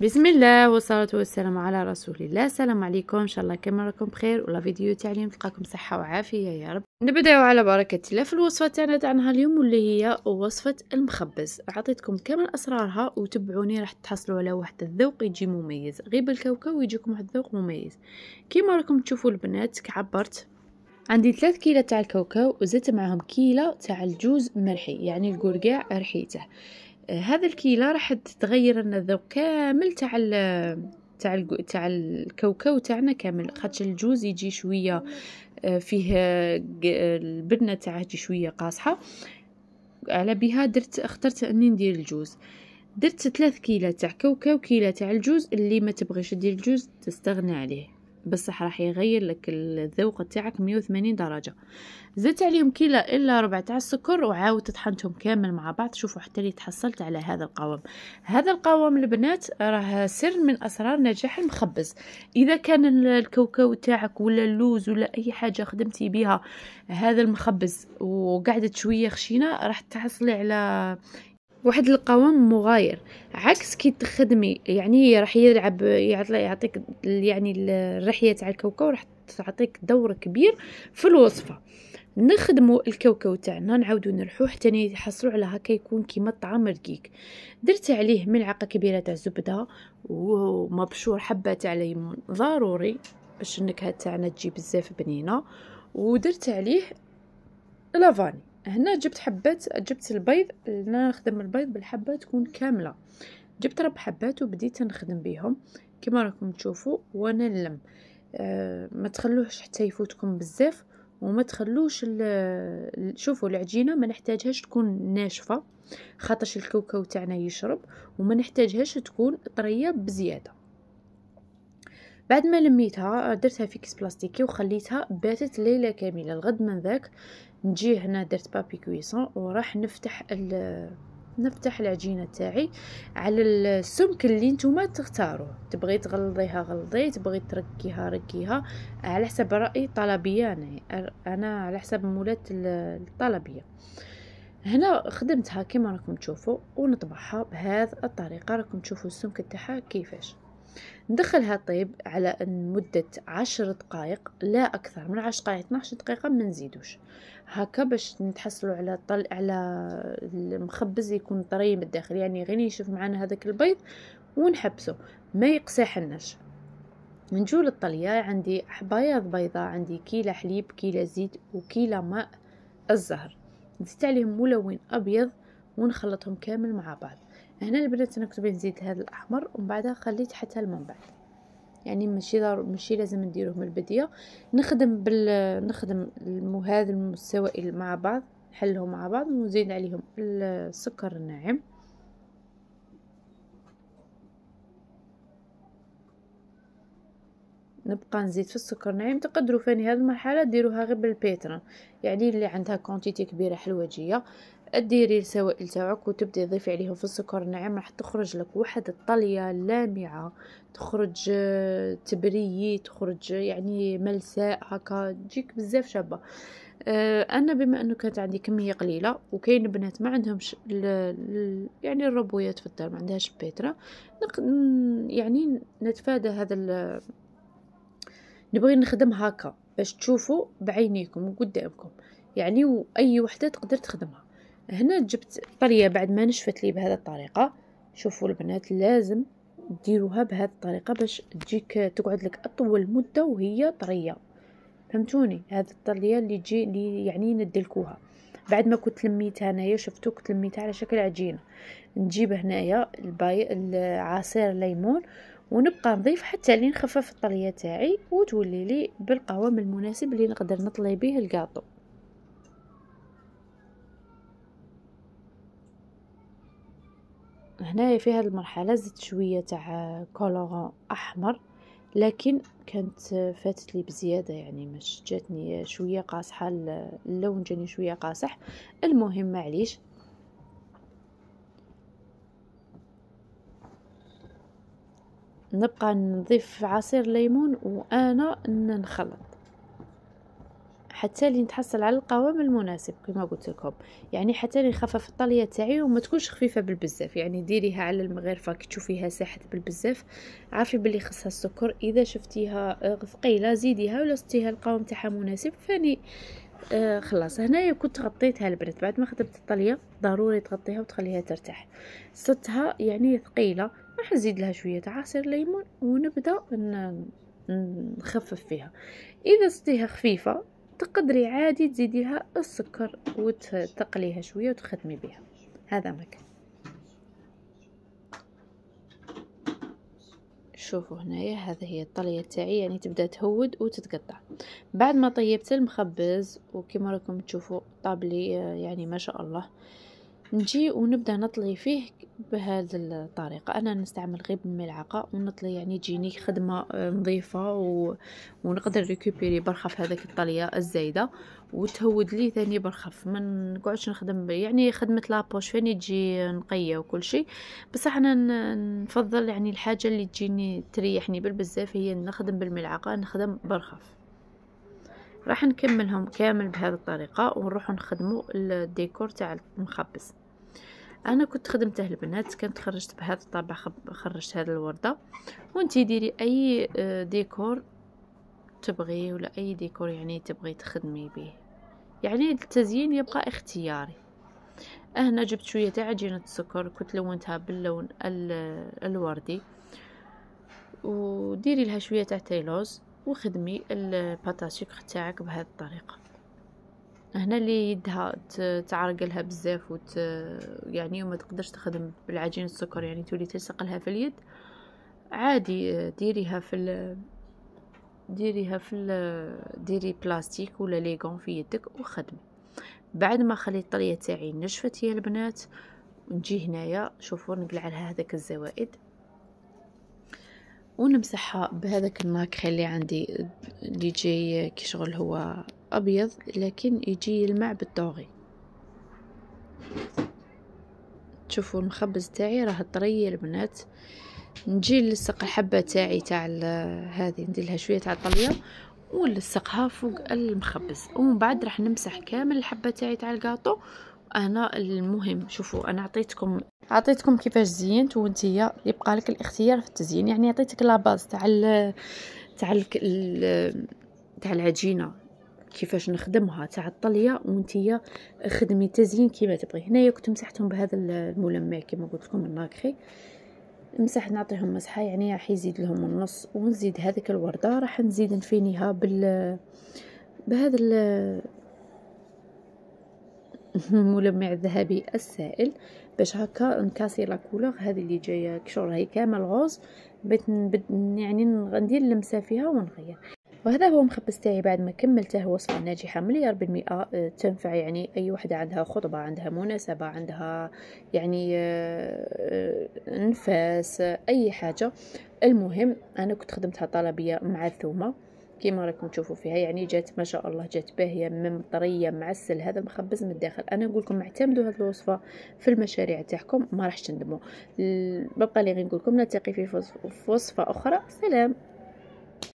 بسم الله والصلاة والسلام على رسول الله. السلام عليكم، ان شاء الله كما راكم بخير ولا فيديو تعليم تلقاكم صحة وعافية يا رب. نبداو على بركة الله في الوصفة تاعنا اليوم واللي هي وصفة المخبز. عطيتكم كامل اسرارها وتبعوني راح تحصلوا على واحد الذوق يجي مميز، غير بالكاوكاو يجيكم واحد الذوق مميز كيما راكم تشوفوا البنات. كعبرت عندي 3 كيلة تاع الكاوكاو وزدت معهم كيلة تاع الجوز مرحي، يعني القرقاع رحيته. هذا الكيلة راح تتغير لنا الذوق كامل تاع الكاوكاو تاعنا كامل، خاطر الجوز يجي شويه فيه البنه تاعه تجي شويه قاصحه. على بها اخترت اني ندير الجوز. درت 3 كيلة تاع كاوكاو، كيلة تاع الجوز. اللي ما تبغيش دير الجوز تستغنى عليه، بصح راح يغير لك الذوق تاعك 180 درجه. زدت عليهم كيلة الا ربع تاع السكر وعاودت طحنتهم كامل مع بعض. شوفوا حتى لي تحصلت على هذا القوام. هذا القوام البنات راه سر من اسرار نجاح المخبز. اذا كان الكاوكاو تاعك ولا اللوز ولا اي حاجه خدمتي بها هذا المخبز وقعدت شويه خشينه، راح تحصلي على واحد القوام مغاير. عكس كي تخدمي يعني راح يعطيك يعني الرحيه تاع الكاوكاو راح تعطيك دور كبير في الوصفه. نخدموا الكاوكاو تاعنا نعاودو نرحوه حتى يحصلوا على هكا يكون كيما الطعام رقيق. درت عليه ملعقه كبيره تاع زبده ومبشور حبه تاع ليمون ضروري باش النكهه تاعنا تجي بزاف بنينه. ودرت عليه لافاني. هنا جبت البيض، نخدم البيض بالحبه تكون كامله. جبت 4 حبات وبديت نخدم بهم كما راكم تشوفوا وانا نلم. ما تخلوش حتى يفوتكم بزاف وما تخلوش شوفوا العجينه ما نحتاجهاش تكون ناشفه خاطرش الكاوكاو تاعنا يشرب، وما نحتاجهاش تكون طريه بزياده. بعد ما لميتها درتها في كيس بلاستيكي وخليتها باتت ليله كامله. الغد من ذاك نجي هنا درت بابي كويسون وراح نفتح العجينه تاعي على السمك اللي نتوما تختاروه. تبغي تغلظيها غلظي، تبغي تركيها ركيها على حسب رأي طلبيه. انا على حسب مولات الطلبيه. هنا خدمتها كما راكم تشوفوا ونطبعها بهذه الطريقه. راكم تشوفوا السمك تاعها كيفاش. ندخلها طيب على مدة 10 دقائق، لا أكثر من 10 دقائق، 12 دقيقة ما نزيدوش هكا باش نتحصلوا على المخبز يكون طري من الداخل، يعني غير يشوف معنا هذاك البيض ونحبسه ما يقساحناش. نجو للطلية. عندي بياض بيضة، عندي كيلة حليب، كيلة زيت، وكيلة ماء الزهر. زدت عليهم ملون أبيض ونخلطهم كامل مع بعض. هنا البنات نكتب نزيد هذا الأحمر ومن بعدها خليت حتى من بعد، يعني ماشي لازم نديروه من البداية. نخدم هذا السوائل مع بعض، نحلهم مع بعض ونزيد عليهم السكر الناعم. نبقى نزيد في السكر الناعم. تقدروا في هذه المرحله ديروها غير بالبيترا، يعني اللي عندها كونتيتي كبيره حلوجيه ديري السوائل تاعك وتبدي تضيفي عليهم في السكر الناعم. راح تخرج لك واحد الطليه لامعه، تخرج تبريي، تخرج يعني ملساء هكا تجيك بزاف شابه. انا بما انه كانت عندي كميه قليله وكاين بنات ما عندهمش يعني الربويات في الدار ما عندهاش بيترا، يعني نتفادى هذا نبغي نخدم هكا باش تشوفوا بعينيكم وقدامكم، يعني واي وحده تقدر تخدمها. هنا جبت طريه بعد ما نشفت لي بهذه الطريقه. شوفوا البنات لازم ديروها بهذه الطريقه باش تجيك تقعد لك اطول مده وهي طريه. فهمتوني؟ هذه الطريه اللي تجي اللي يعني ندلكوها. بعد ما كنت لميتها انايا شفتوا كنت لميتها على شكل عجينه. نجيب هنايا عصير ليمون ونبقى نضيف حتى لين نخفف الطليه تاعي وتولي لي بالقوام المناسب اللي نقدر نطلي به الكاطو. هنايا في هذه المرحله زدت شويه تاع كولورون احمر، لكن كانت فاتت لي بزياده، يعني مش جاتني شويه قاصحه، اللون جاني شويه قاصح. المهم معليش. نبقى نضيف عصير ليمون وانا نخلط حتى لي نتحصل على القوام المناسب كما قلت لكم. يعني حتى لي نخفف الطليه تاعي وما تكونش خفيفه بالبزاف. يعني ديريها على المغرفه كي تشوفيها ساحت بالبزاف عارفي بلي خصها السكر. اذا شفتيها ثقيله زيديها، ولا شفتيها القوام تاعها مناسب فاني خلاص. هنايا كنت غطيتها البنات بعد ما خدمت الطليه، ضروري تغطيها وتخليها ترتاح. صرتها يعني ثقيله، راح نزيد لها شويه عصير ليمون ونبدا نخفف فيها. اذا صديها خفيفه تقدري عادي تزيديها السكر وتقليها شويه وتخدمي بها. هذا مكان. شوفوا هنايا هذه هي الطليه تاعي، يعني تبدا تهود وتتقطع. بعد ما طيبت المخبز وكما راكم تشوفوا طابلي يعني ما شاء الله، نجي ونبدا نطلي فيه بهذه الطريقه. انا نستعمل غير بالملعقه ونطلي، يعني تجيني خدمه نظيفه ونقدر ريكوبيري برخف هذاك الطليه الزايده وتهود لي ثاني برخف. ما نقعدش نخدم يعني خدمه لابوش فاني تجي نقيه وكل شيء. بصح انا نفضل يعني الحاجه اللي تجيني تريحني بالبزاف هي نخدم بالملعقه، نخدم برخف. راح نكملهم كامل بهذه الطريقه ونروح نخدموا الديكور تاع المخبز. انا كنت خدمته البنات، كنت خرجت بهذا الطابع، خرجت هذه الورده. وانتي ديري اي ديكور تبغي ولا اي ديكور يعني تبغي تخدمي به، يعني التزيين يبقى اختياري. هنا جبت شويه تاع عجينه السكر كنت لونتها باللون الوردي، وديري لها شويه تاع تيلوز وخدمي الباتا سكر تاعك بهذه الطريقه. هنا اللي يدها تعرقلها بزاف يعني وما تقدرش تخدم بالعجينه السكر، يعني تولي تلصق لها في اليد عادي، ديري بلاستيك ولا ليغون في يدك وخدمي. بعد ما خليت الطليه تاعي نشفت يا البنات، نجي هنايا شوفوا نقلع لها هذاك الزوائد ونمسحها بهذاك الناكخي اللي عندي اللي جاي كي شغل هو ابيض لكن يجي يلمع بالدوغي. تشوفوا المخبز تاعي راه طري يا البنات. نجي نلصق الحبه تاعي تاع هذه، ندير لها شويه تاع الطليه ونلصقها فوق المخبز، ومن بعد راح نمسح كامل الحبه تاعي تاع الكاطو. انا المهم شوفوا انا عطيتكم كيفاش زينت، وانتيا يبقى لك الاختيار في التزيين. يعني عطيتك لاباز تاع العجينه كيفاش نخدمها تاع الطليه، وانتيا خدمي تزيين كيما تبغي. هنايا كنت مسحتهم بهذا الملمع كما قلت لكم الناكخي، مسح نعطيهم مسحه يعني راح يزيد لهم النص. ونزيد هذيك الورده راح نزيد نفينيها بهذا الملمع الذهبي السائل باش هكا نكاسي لا كولور هذه اللي جايه كشغل هي كامل غوز. يعني ندير لمسه فيها ونغير. وهذا هو مخبز تاعي بعد ما كملته. وصفه ناجحه مليار بالمئة، تنفع يعني اي وحده عندها خطبه، عندها مناسبه، عندها يعني نفاس، اي حاجه. المهم انا كنت خدمتها طلبيه مع الثومه كيما راكم تشوفوا فيها، يعني جات ما شاء الله جات باهيه مطريه معسل. هذا مخبز من الداخل. انا نقول لكم اعتمدوا هذه الوصفه في المشاريع تاعكم ما راحش تندموا. ببقى لي غير نقول لكم نلتقي في وصفه اخرى. سلام.